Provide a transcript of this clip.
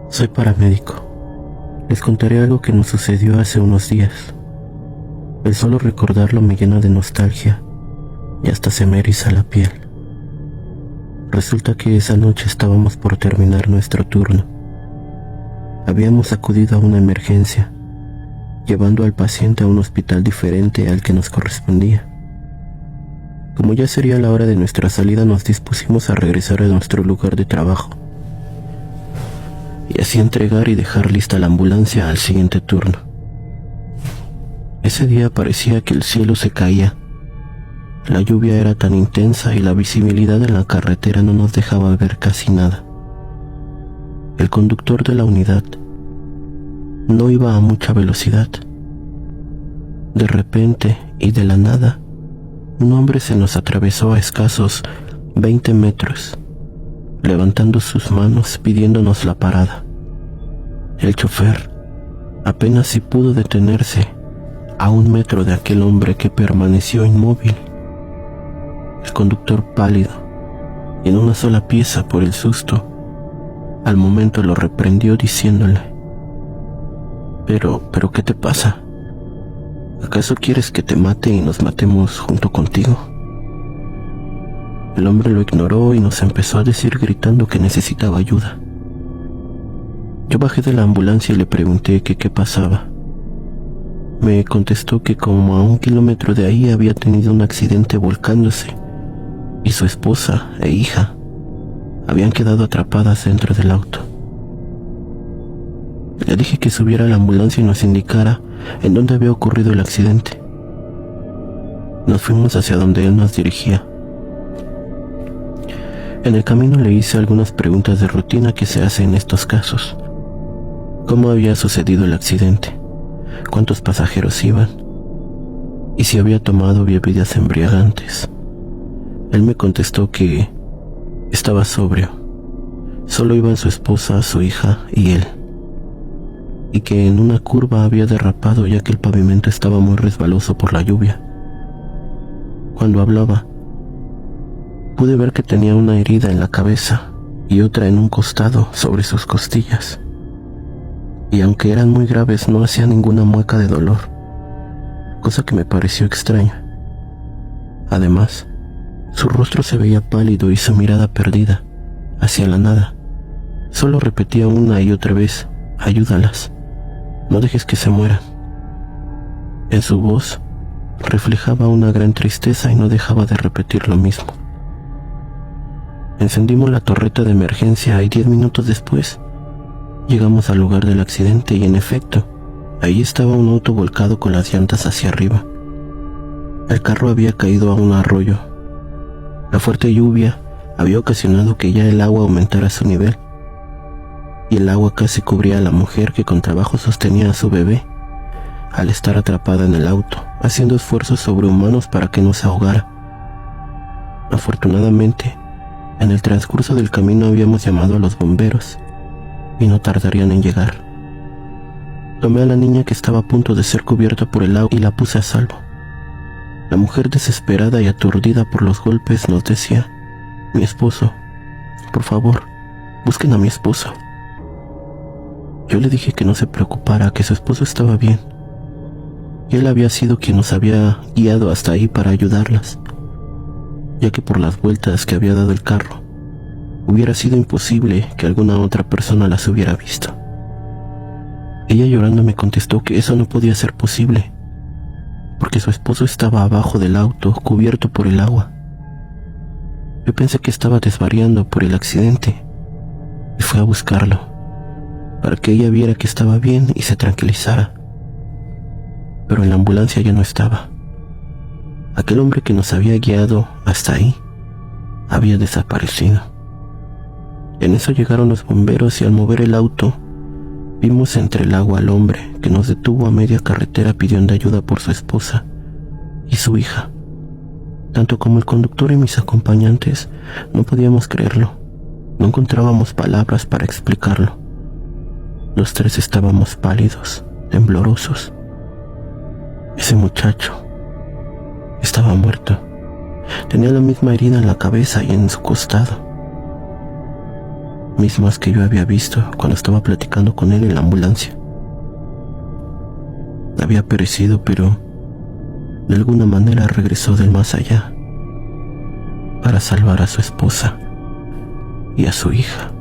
Soy paramédico. Les contaré algo que nos sucedió hace unos días. El solo recordarlo me llena de nostalgia y hasta se me eriza la piel. Resulta que esa noche estábamos por terminar nuestro turno. Habíamos acudido a una emergencia, llevando al paciente a un hospital diferente al que nos correspondía. Como ya sería la hora de nuestra salida, nos dispusimos a regresar a nuestro lugar de trabajo y así entregar y dejar lista la ambulancia al siguiente turno. Ese día parecía que el cielo se caía. La lluvia era tan intensa y la visibilidad en la carretera no nos dejaba ver casi nada. El conductor de la unidad no iba a mucha velocidad. De repente y de la nada, un hombre se nos atravesó a escasos 20 metros, levantando sus manos pidiéndonos la parada. El chofer apenas si pudo detenerse a 1 metro de aquel hombre que permaneció inmóvil. El conductor, pálido y en una sola pieza por el susto, al momento lo reprendió diciéndole: Pero, ¿qué te pasa? ¿Acaso quieres que te mate y nos matemos junto contigo? El hombre lo ignoró y nos empezó a decir gritando que necesitaba ayuda. Yo bajé de la ambulancia y le pregunté que qué pasaba. Me contestó que como a 1 kilómetro de ahí había tenido un accidente volcándose y su esposa e hija habían quedado atrapadas dentro del auto. Le dije que subiera a la ambulancia y nos indicara en dónde había ocurrido el accidente. Nos fuimos hacia donde él nos dirigía. En el camino le hice algunas preguntas de rutina que se hace en estos casos. ¿Cómo había sucedido el accidente? ¿Cuántos pasajeros iban? ¿Y si había tomado bebidas embriagantes? Él me contestó que estaba sobrio. Solo iban su esposa, su hija y él. Y que en una curva había derrapado ya que el pavimento estaba muy resbaloso por la lluvia. Cuando hablaba, pude ver que tenía una herida en la cabeza y otra en un costado sobre sus costillas. Y aunque eran muy graves, no hacía ninguna mueca de dolor, cosa que me pareció extraña. Además, su rostro se veía pálido y su mirada perdida, hacia la nada. Solo repetía una y otra vez: ayúdalas, no dejes que se mueran. En su voz reflejaba una gran tristeza y no dejaba de repetir lo mismo. Encendimos la torreta de emergencia y 10 minutos después llegamos al lugar del accidente y en efecto, ahí estaba un auto volcado con las llantas hacia arriba. El carro había caído a un arroyo. La fuerte lluvia había ocasionado que ya el agua aumentara su nivel, y el agua casi cubría a la mujer que con trabajo sostenía a su bebé, al estar atrapada en el auto, haciendo esfuerzos sobrehumanos para que no se ahogara. Afortunadamente, en el transcurso del camino habíamos llamado a los bomberos, y no tardarían en llegar. Tomé a la niña que estaba a punto de ser cubierta por el agua y la puse a salvo. La mujer, desesperada y aturdida por los golpes, nos decía: mi esposo, por favor, busquen a mi esposo. Yo le dije que no se preocupara, que su esposo estaba bien, y él había sido quien nos había guiado hasta ahí para ayudarlas, ya que por las vueltas que había dado el carro, hubiera sido imposible que alguna otra persona las hubiera visto. Ella llorando me contestó que eso no podía ser posible, porque su esposo estaba abajo del auto, cubierto por el agua. Yo pensé que estaba desvariando por el accidente y fui a buscarlo, para que ella viera que estaba bien y se tranquilizara. Pero en la ambulancia ya no estaba. Aquel hombre que nos había guiado hasta ahí había desaparecido. En eso llegaron los bomberos y al mover el auto, vimos entre el agua al hombre que nos detuvo a media carretera pidiendo ayuda por su esposa y su hija. Tanto como el conductor y mis acompañantes no podíamos creerlo. No encontrábamos palabras para explicarlo. Los tres estábamos pálidos, temblorosos. Ese muchacho estaba muerto. Tenía la misma herida en la cabeza y en su costado. mismas que yo había visto cuando estaba platicando con él en la ambulancia. Había perecido, pero de alguna manera regresó del más allá para salvar a su esposa y a su hija.